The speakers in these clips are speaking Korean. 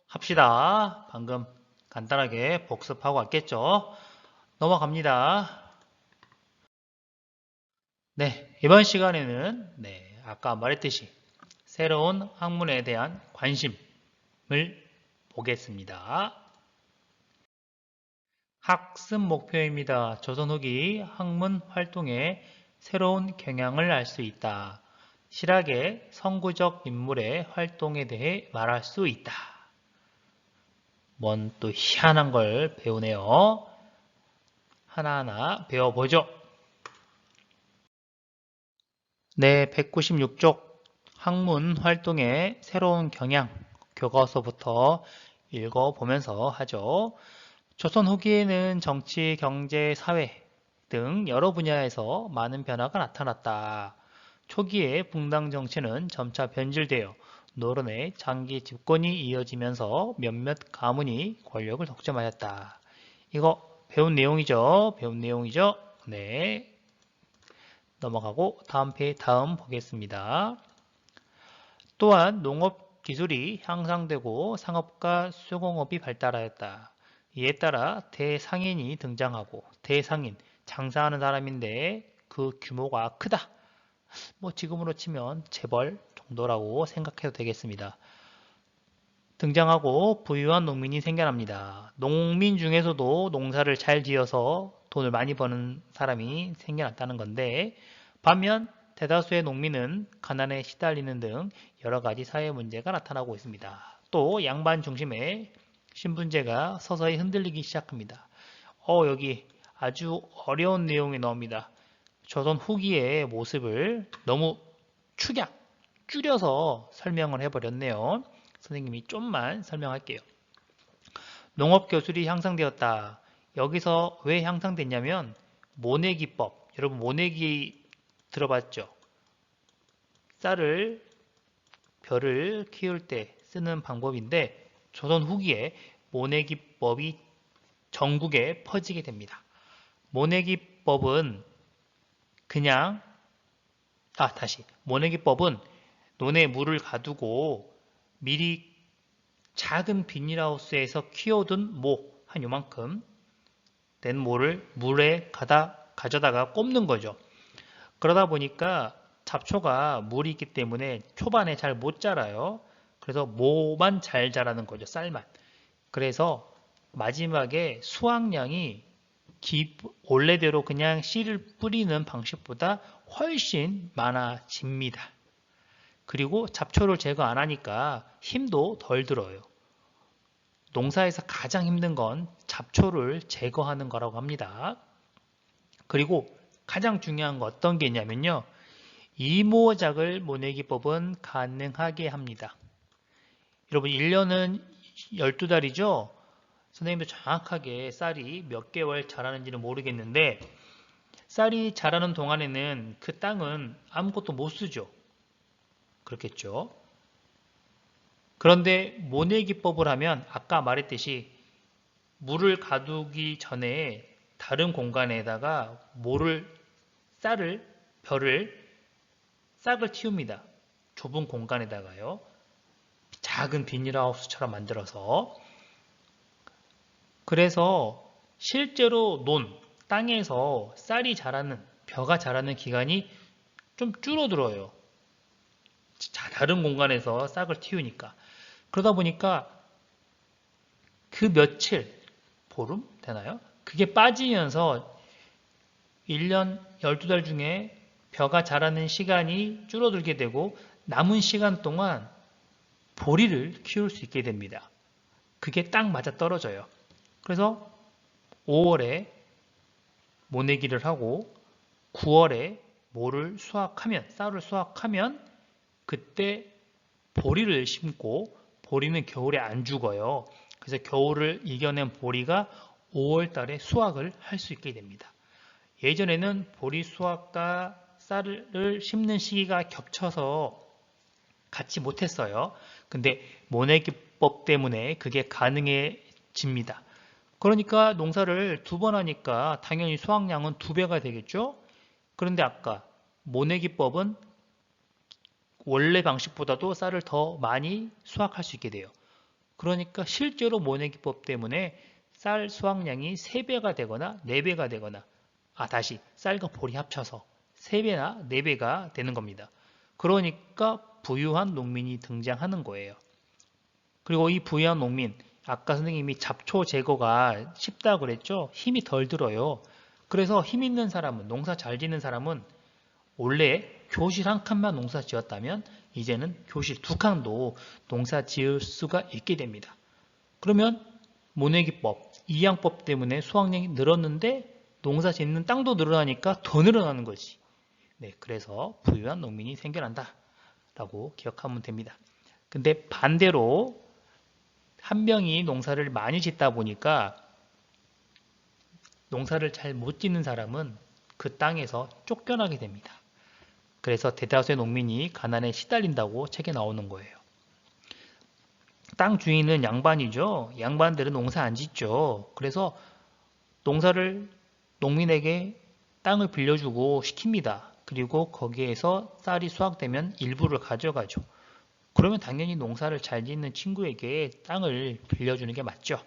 합시다. 방금 간단하게 복습하고 왔겠죠? 넘어갑니다. 네, 이번 시간에는 아까 말했듯이 새로운 학문에 대한 관심을 보겠습니다. 학습 목표입니다. 조선 후기 학문 활동에 새로운 경향을 알 수 있다. 실학의 선구적 인물의 활동에 대해 말할 수 있다. 뭔 또 희한한 걸 배우네요. 하나하나 배워보죠. 네, 196쪽 학문 활동의 새로운 경향 교과서부터 읽어보면서 하죠. 조선 후기에는 정치, 경제, 사회 등 여러 분야에서 많은 변화가 나타났다. 초기에 붕당 정치는 점차 변질되어 노론의 장기 집권이 이어지면서 몇몇 가문이 권력을 독점하였다. 이거 배운 내용이죠? 배운 내용이죠? 네. 넘어가고 다음 보겠습니다. 또한 농업 기술이 향상되고 상업과 수공업이 발달하였다. 이에 따라 대상인이 등장하고 대상인, 장사하는 사람인데 그 규모가 크다. 뭐 지금으로 치면 재벌 정도라고 생각해도 되겠습니다. 등장하고 부유한 농민이 생겨납니다. 농민 중에서도 농사를 잘 지어서 돈을 많이 버는 사람이 생겨났다는 건데 반면 대다수의 농민은 가난에 시달리는 등 여러 가지 사회 문제가 나타나고 있습니다. 또 양반 중심의 신분제가 서서히 흔들리기 시작합니다. 여기 아주 어려운 내용이 나옵니다. 조선 후기의 모습을 너무 줄여서 설명을 해버렸네요. 선생님이 좀만 설명할게요. 농업교술이 향상되었다. 여기서 왜 향상됐냐면 모내기법, 여러분 모내기 들어봤죠? 쌀을 벼를 키울 때 쓰는 방법인데 조선 후기에 모내기법이 전국에 퍼지게 됩니다. 모내기법은 그냥 모내기법은 논에 물을 가두고 미리 작은 비닐하우스에서 키워둔 모 한 요만큼 된 모를 물에 가져다가 꼽는 거죠. 그러다 보니까 잡초가 물이 있기 때문에 초반에 잘 못 자라요. 그래서 모만 잘 자라는 거죠. 쌀만. 그래서 마지막에 수확량이 원래대로 그냥 씨를 뿌리는 방식보다 훨씬 많아집니다. 그리고 잡초를 제거 안 하니까 힘도 덜 들어요. 농사에서 가장 힘든 건 잡초를 제거하는 거라고 합니다. 그리고 가장 중요한 거 어떤 게 있냐면요. 이모작을 모내기법은 가능하게 합니다. 여러분 1년은 12달이죠? 선생님도 정확하게 쌀이 몇 개월 자라는지는 모르겠는데 쌀이 자라는 동안에는 그 땅은 아무것도 못 쓰죠. 그렇겠죠? 그런데 모내기법을 하면 아까 말했듯이 물을 가두기 전에 다른 공간에다가 벼를 싹을 틔웁니다. 좁은 공간에다가요. 작은 비닐하우스처럼 만들어서 그래서 실제로 땅에서 벼가 자라는 기간이 좀 줄어들어요. 다른 공간에서 싹을 틔우니까. 그러다 보니까 그 며칠, 보름 되나요? 그게 빠지면서 1년 12달 중에 벼가 자라는 시간이 줄어들게 되고 남은 시간 동안 보리를 키울 수 있게 됩니다. 그게 딱 맞아 떨어져요. 그래서 5월에 모내기를 하고 9월에 쌀을 수확하면 그때 보리를 심고 보리는 겨울에 안 죽어요. 그래서 겨울을 이겨낸 보리가 5월 달에 수확을 할 수 있게 됩니다. 예전에는 보리 수확과 쌀을 심는 시기가 겹쳐서 같이 못했어요. 근데 모내기법 때문에 그게 가능해집니다. 그러니까 농사를 2번 하니까 당연히 수확량은 2배가 되겠죠? 그런데 아까 모내기법은 원래 방식보다도 쌀을 더 많이 수확할 수 있게 돼요. 그러니까 실제로 모내기법 때문에 쌀 수확량이 3배가 되거나 4배가 되거나 다시 쌀과 보리 합쳐서 3배나 4배가 되는 겁니다. 그러니까 부유한 농민이 등장하는 거예요. 그리고 이 부유한 농민, 아까 선생님이 잡초 제거가 쉽다고 그랬죠? 힘이 덜 들어요. 그래서 힘 있는 사람은, 농사 잘 짓는 사람은 원래 교실 한 칸만 농사 지었다면 이제는 교실 2칸도 농사 지을 수가 있게 됩니다. 그러면 모내기법, 이양법 때문에 수확량이 늘었는데 농사 짓는 땅도 늘어나니까 더 늘어나는 거지. 네, 그래서 부유한 농민이 생겨난다 라고 기억하면 됩니다. 근데 반대로 한 명이 농사를 많이 짓다 보니까 농사를 잘 못 짓는 사람은 그 땅에서 쫓겨나게 됩니다. 그래서 대다수의 농민이 가난에 시달린다고 책에 나오는 거예요. 땅 주인은 양반이죠. 양반들은 농사 안 짓죠. 그래서 농사를 농민에게 땅을 빌려주고 시킵니다. 그리고 거기에서 쌀이 수확되면 일부를 가져가죠. 그러면 당연히 농사를 잘 짓는 친구에게 땅을 빌려주는 게 맞죠.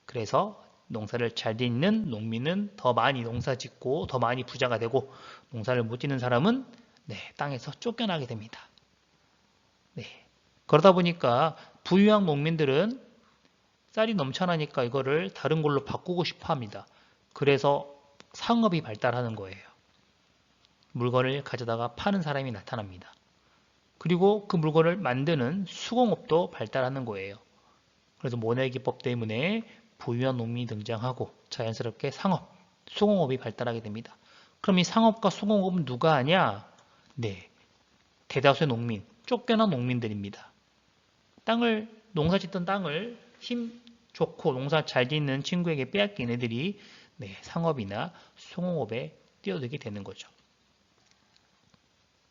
그래서 농사를 잘 짓는 농민은 더 많이 농사 짓고 더 많이 부자가 되고 농사를 못 짓는 사람은 땅에서 쫓겨나게 됩니다. 그러다 보니까 부유한 농민들은 쌀이 넘쳐나니까 이거를 다른 걸로 바꾸고 싶어 합니다. 그래서 상업이 발달하는 거예요. 물건을 가져다가 파는 사람이 나타납니다. 그리고 그 물건을 만드는 수공업도 발달하는 거예요. 그래서 모내기법 때문에 부유한 농민이 등장하고 자연스럽게 상업, 수공업이 발달하게 됩니다. 그럼 이 상업과 수공업은 누가 하냐? 대다수의 농민, 쫓겨난 농민들입니다. 농사 짓던 땅을 힘 좋고 농사 잘 짓는 친구에게 빼앗긴 애들이 상업이나 수공업에 뛰어들게 되는 거죠.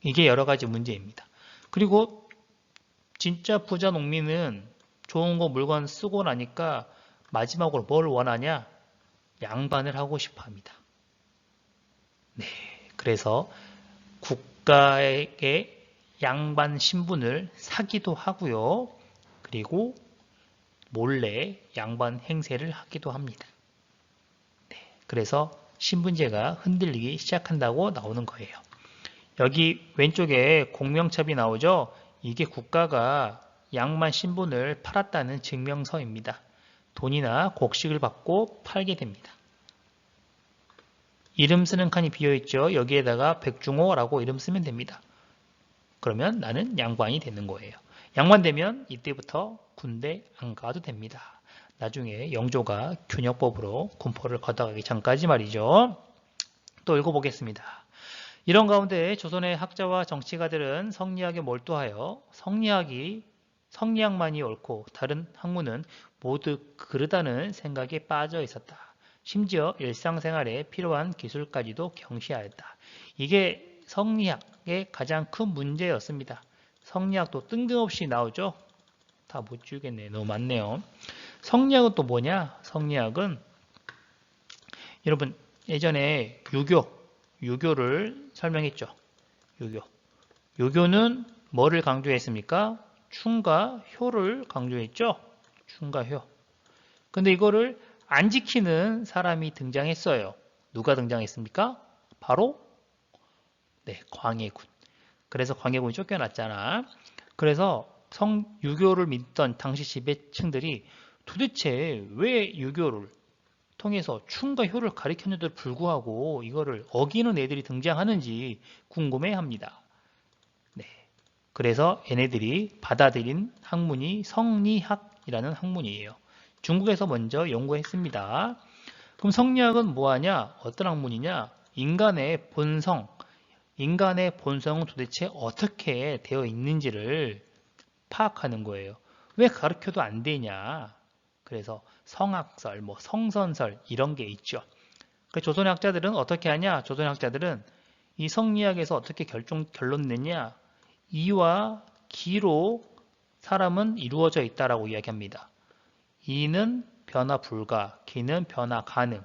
이게 여러 가지 문제입니다. 그리고 진짜 부자 농민은 좋은 거 물건 쓰고 나니까 마지막으로 뭘 원하냐? 양반을 하고 싶어 합니다. 그래서 국가에게 양반 신분을 사기도 하고요. 그리고 몰래 양반 행세를 하기도 합니다. 그래서 신분제가 흔들리기 시작한다고 나오는 거예요. 여기 왼쪽에 공명첩이 나오죠? 이게 국가가 양반 신분을 팔았다는 증명서입니다. 돈이나 곡식을 받고 팔게 됩니다. 이름 쓰는 칸이 비어있죠? 여기에다가 백중호라고 이름 쓰면 됩니다. 그러면 나는 양반이 되는 거예요. 양반 되면 이때부터 군대 안 가도 됩니다. 나중에 영조가 균역법으로 군포를 걷어가기 전까지 말이죠. 또 읽어보겠습니다. 이런 가운데 조선의 학자와 정치가들은 성리학에 몰두하여 성리학만이 옳고 다른 학문은 모두 그르다는 생각에 빠져 있었다. 심지어 일상생활에 필요한 기술까지도 경시하였다. 이게 성리학의 가장 큰 문제였습니다. 성리학도 뜬금없이 나오죠. 다 못 지우겠네. 너무 많네요. 성리학은 또 뭐냐? 성리학은 여러분 예전에 유교를 설명했죠. 유교는 뭐를 강조했습니까? 충과 효를 강조했죠. 충과 효. 근데 이거를 안 지키는 사람이 등장했어요. 누가 등장했습니까? 바로 광해군. 그래서 광해군이 쫓겨났잖아. 그래서 유교를 믿던 당시 지배층들이 도대체 왜 유교를 통해서 충과 효를 가리켰는데도 불구하고 이거를 어기는 애들이 등장하는지 궁금해합니다. 그래서 얘네들이 받아들인 학문이 성리학이라는 학문이에요. 중국에서 먼저 연구했습니다. 그럼 성리학은 뭐하냐? 어떤 학문이냐? 인간의 본성은 도대체 어떻게 되어 있는지를 파악하는 거예요. 왜 가르쳐도 안 되냐? 그래서 성학설, 성선설 이런 게 있죠. 조선의 학자들은 어떻게 하냐? 조선의 학자들은 이 성리학에서 어떻게 결론 내냐? 이와 기로 사람은 이루어져 있다라고 이야기합니다. 이는 변화 불가, 기는 변화 가능.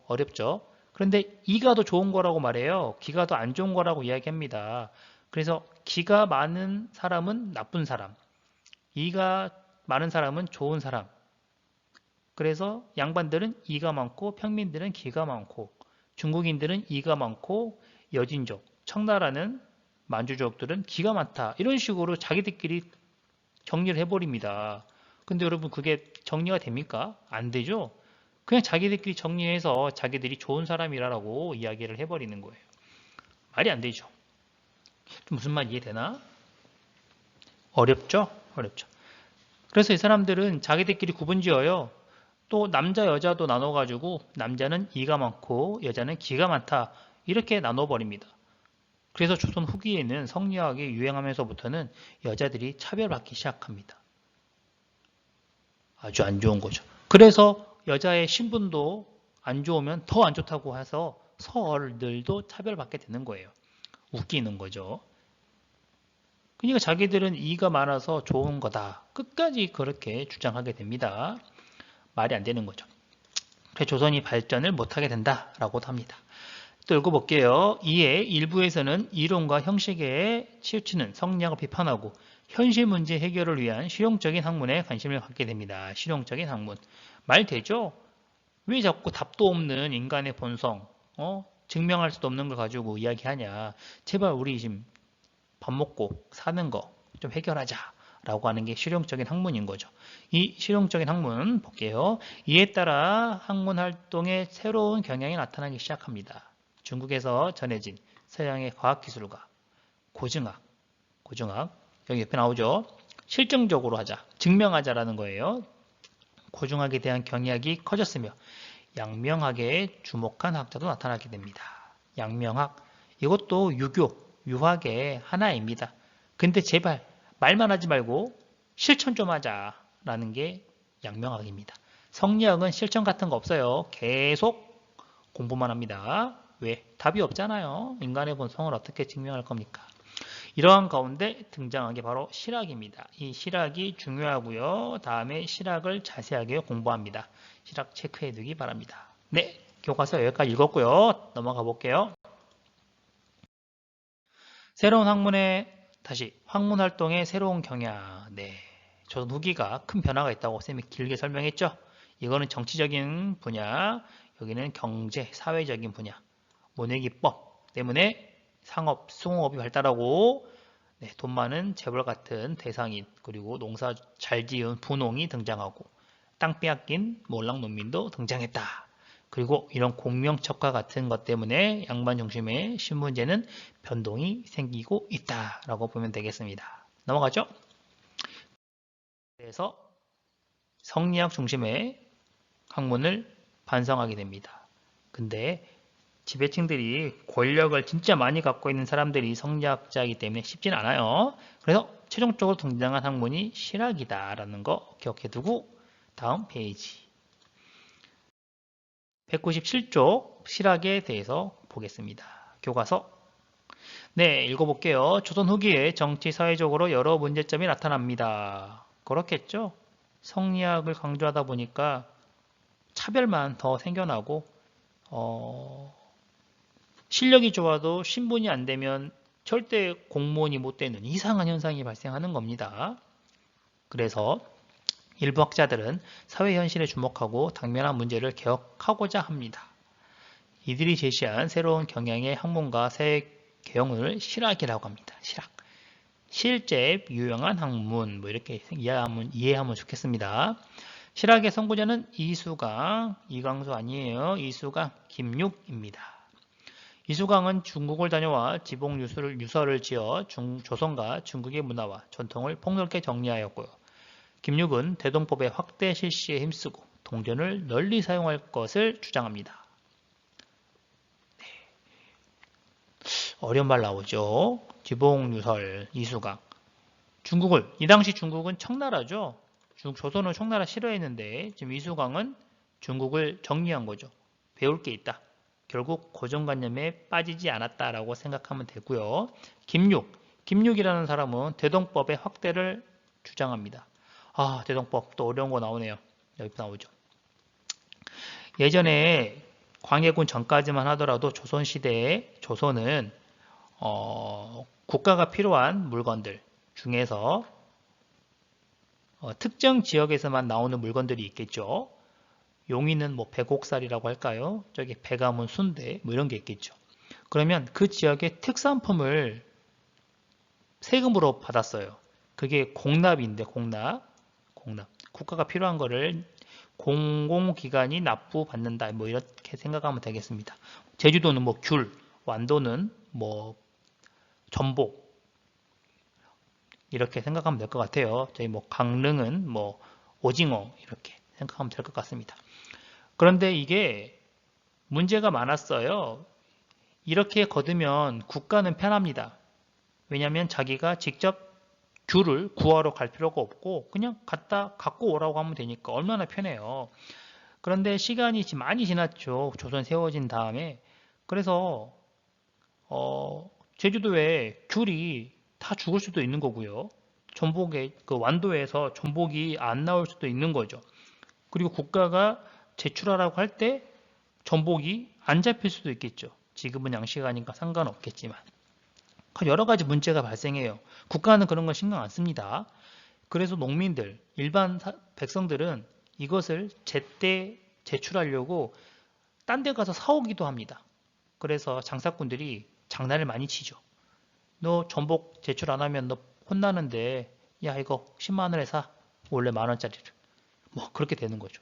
어렵죠? 그런데 이가 더 좋은 거라고 말해요. 기가 더 안 좋은 거라고 이야기합니다. 그래서 기가 많은 사람은 나쁜 사람, 이가 많은 사람은 좋은 사람. 그래서 양반들은 이가 많고 평민들은 기가 많고 중국인들은 이가 많고 여진족, 청나라는 만주족들은 기가 많다. 이런 식으로 자기들끼리 정리를 해버립니다. 근데 여러분 그게 정리가 됩니까? 안 되죠? 그냥 자기들끼리 정리해서 자기들이 좋은 사람이라고 이야기를 해버리는 거예요. 말이 안 되죠. 무슨 말 이해되나? 어렵죠? 어렵죠. 그래서 이 사람들은 자기들끼리 구분 지어요. 또 남자 여자도 나눠가지고 남자는 이가 많고 여자는 기가 많다. 이렇게 나눠버립니다. 그래서 조선 후기에는 성리학이 유행하면서부터는 여자들이 차별받기 시작합니다. 아주 안 좋은 거죠. 그래서 여자의 신분도 안 좋으면 더 안 좋다고 해서 서얼들도 차별받게 되는 거예요. 웃기는 거죠. 그러니까 자기들은 이가 많아서 좋은 거다. 끝까지 그렇게 주장하게 됩니다. 말이 안 되는 거죠. 그래서 조선이 발전을 못하게 된다라고도 합니다. 또 읽어볼게요. 이에 일부에서는 이론과 형식에 치우치는 성리학을 비판하고 현실 문제 해결을 위한 실용적인 학문에 관심을 갖게 됩니다. 실용적인 학문. 말 되죠? 왜 자꾸 답도 없는 인간의 본성, 증명할 수도 없는 걸 가지고 이야기하냐. 제발 우리 지금 밥 먹고 사는 거 좀 해결하자. 라고 하는 게 실용적인 학문인 거죠. 이 실용적인 학문 볼게요. 이에 따라 학문 활동에 새로운 경향이 나타나기 시작합니다. 중국에서 전해진 서양의 과학기술과 고증학, 여기 옆에 나오죠. 실증적으로 하자, 증명하자라는 거예요. 고증학에 대한 경향이 커졌으며 양명학에 주목한 학자도 나타나게 됩니다. 양명학, 이것도 유학의 하나입니다. 근데 제발 말만 하지 말고 실천 좀 하자라는 게 양명학입니다. 성리학은 실천 같은 거 없어요. 계속 공부만 합니다. 왜? 답이 없잖아요. 인간의 본성을 어떻게 증명할 겁니까? 이러한 가운데 등장한 게 바로 실학입니다. 이 실학이 중요하고요. 다음에 실학을 자세하게 공부합니다. 실학 체크해 두기 바랍니다. 네, 교과서 여기까지 읽었고요. 넘어가 볼게요. 새로운 학문 활동의 새로운 경향. 네, 조선 후기가 큰 변화가 있다고 쌤이 길게 설명했죠. 이거는 정치적인 분야, 여기는 경제, 사회적인 분야, 모내기법 때문에 상업, 수공업이 발달하고 네, 돈 많은 재벌 같은 대상인 그리고 농사 잘 지은 분홍이 등장하고 땅 빼앗긴 몰락 농민도 등장했다. 그리고 이런 공명척과 같은 것 때문에 양반 중심의 신문제는 변동이 생기고 있다라고 보면 되겠습니다. 넘어가죠? 그래서 성리학 중심의 학문을 반성하게 됩니다. 근데 지배층들이 권력을 진짜 많이 갖고 있는 사람들이 성리학자이기 때문에 쉽진 않아요. 그래서 최종적으로 등장한 학문이 실학이다라는 거 기억해 두고 다음 페이지 197쪽 실학에 대해서 보겠습니다. 교과서 네, 읽어볼게요. 조선 후기에 정치, 사회적으로 여러 문제점이 나타납니다. 그렇겠죠? 성리학을 강조하다 보니까 차별만 더 생겨나고 실력이 좋아도 신분이 안 되면 절대 공무원이 못 되는 이상한 현상이 발생하는 겁니다. 그래서 일부 학자들은 사회 현실에 주목하고 당면한 문제를 개혁하고자 합니다. 이들이 제시한 새로운 경향의 학문과 새 개혁을 실학이라고 합니다. 실학. 실제 유용한 학문, 뭐 이렇게 이해하면 좋겠습니다. 실학의 선구자는 이수강, 이광수 아니에요. 이수강, 김육입니다. 이수강은 중국을 다녀와 지복 유서를 지어 조선과 중국의 문화와 전통을 폭넓게 정리하였고요. 김육은 대동법의 확대 실시에 힘쓰고 동전을 널리 사용할 것을 주장합니다. 네. 어려운 말 나오죠. 지복유설, 이수강. 이 당시 중국은 청나라죠. 조선은 청나라 싫어했는데 지금 이수강은 중국을 정리한 거죠. 배울 게 있다. 결국 고정관념에 빠지지 않았다라고 생각하면 되고요. 김육이라는 사람은 대동법의 확대를 주장합니다. 대동법 또 어려운 거 나오네요. 여기 나오죠. 예전에 광해군 전까지만 하더라도 조선시대에 조선은 국가가 필요한 물건들 중에서 특정 지역에서만 나오는 물건들이 있겠죠. 용인은 뭐 백옥살이라고 할까요? 저기 백암은 순대 뭐 이런 게 있겠죠. 그러면 그 지역의 특산품을 세금으로 받았어요. 그게 공납인데 공납. 국가가 필요한 거를 공공기관이 납부받는다. 뭐 이렇게 생각하면 되겠습니다. 제주도는 뭐 귤, 완도는 뭐 전복 이렇게 생각하면 될 것 같아요. 저희 뭐 강릉은 뭐 오징어 이렇게 생각하면 될 것 같습니다. 그런데 이게 문제가 많았어요. 이렇게 거두면 국가는 편합니다. 왜냐하면 자기가 직접 귤을 구하러 갈 필요가 없고 그냥 갖고 오라고 하면 되니까 얼마나 편해요. 그런데 시간이 많이 지났죠. 조선 세워진 다음에. 그래서 제주도에 귤이 다 죽을 수도 있는 거고요. 전복에 그 완도에서 전복이 안 나올 수도 있는 거죠. 그리고 국가가 제출하라고 할 때 전복이 안 잡힐 수도 있겠죠. 지금은 양식하니까 상관없겠지만. 여러 가지 문제가 발생해요. 국가는 그런 거 신경 안 씁니다. 그래서 농민들, 일반 백성들은 이것을 제때 제출하려고 딴 데 가서 사오기도 합니다. 그래서 장사꾼들이 장난을 많이 치죠. 너 전복 제출 안 하면 너 혼나는데 야 이거 10만 원에 사. 원래 만 원짜리를. 뭐 그렇게 되는 거죠.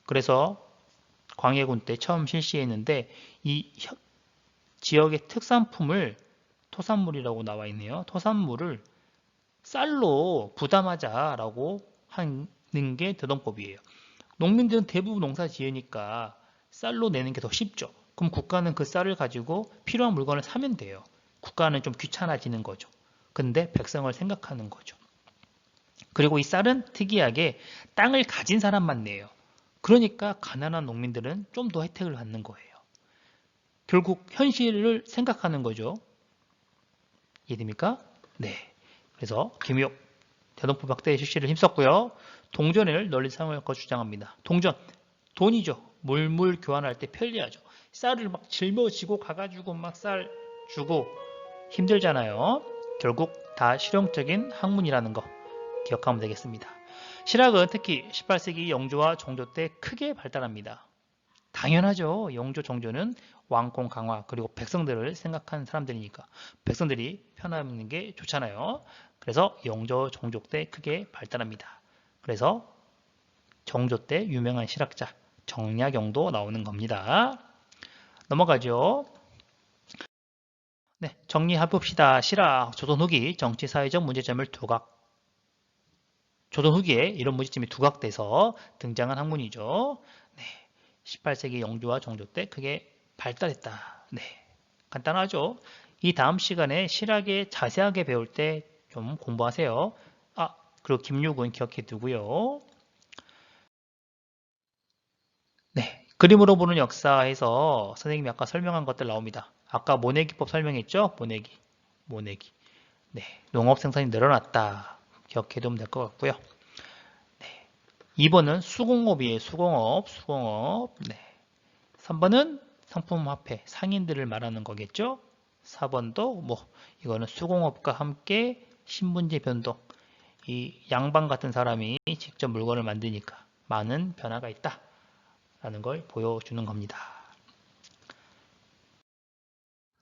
그래서 광해군 때 처음 실시했는데 이 지역의 특산품을 토산물이라고 나와 있네요. 토산물을 쌀로 부담하자라고 하는 게 대동법이에요. 농민들은 대부분 농사 지으니까 쌀로 내는 게 더 쉽죠. 그럼 국가는 그 쌀을 가지고 필요한 물건을 사면 돼요. 국가는 좀 귀찮아지는 거죠. 근데 백성을 생각하는 거죠. 그리고 이 쌀은 특이하게 땅을 가진 사람만 내요. 그러니까 가난한 농민들은 좀 더 혜택을 받는 거예요. 결국 현실을 생각하는 거죠. 이해됩니까? 네. 그래서 김효 대동법 확대 실시를 힘썼고요. 동전을 널리 사용할 것 주장합니다. 동전, 돈이죠. 물물 교환할 때 편리하죠. 쌀을 막 짊어지고 가가지고 막 쌀 주고 힘들잖아요. 결국 다 실용적인 학문이라는 거 기억하면 되겠습니다. 실학은 특히 18세기 영조와 정조 때 크게 발달합니다. 당연하죠. 영조, 정조는 왕권 강화 그리고 백성들을 생각한 사람들이니까 백성들이 편하는 게 좋잖아요. 그래서 영조, 정조 때 크게 발달합니다. 그래서 정조 때 유명한 실학자 정약용도 나오는 겁니다. 넘어가죠. 네, 정리해봅시다. 실학, 조선 후기 정치 사회적 문제점을 조선 후기에 이런 문제점이 두각돼서 등장한 학문이죠. 네, 18세기 영조와 정조 때 크게 발달했다. 네, 간단하죠. 이 다음 시간에 실학에 자세하게 배울 때 좀 공부하세요. 그리고 김육은 기억해 두고요. 네, 그림으로 보는 역사에서 선생님이 아까 설명한 것들 나옵니다. 아까 모내기법 설명했죠? 모내기. 네, 농업 생산이 늘어났다. 기억해 두면 될 것 같고요. 네, 2번은 수공업이에요. 수공업. 네. 3번은 상품화폐, 상인들을 말하는 거겠죠? 4번도 이거는 수공업과 함께 신분제 변동. 이 양반 같은 사람이 직접 물건을 만드니까 많은 변화가 있다. 라는 걸 보여주는 겁니다.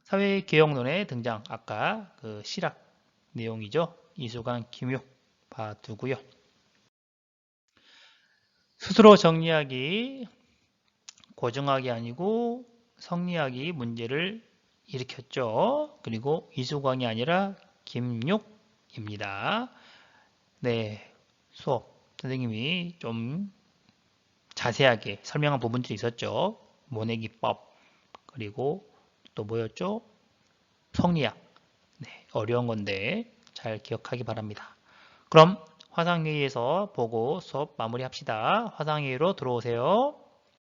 사회개혁론의 등장, 아까 그 실학 내용이죠. 이수관, 김육 봐두고요. 스스로 정리하기, 고정하기 아니고 성리하기 문제를 일으켰죠. 그리고 이수광이 아니라 김육입니다. 네, 수업 선생님이 좀 자세하게 설명한 부분들이 있었죠. 모내기법, 그리고 또 뭐였죠? 성리학. 네, 어려운 건데 잘 기억하기 바랍니다. 그럼 화상회의에서 보고 수업 마무리합시다. 화상회의로 들어오세요.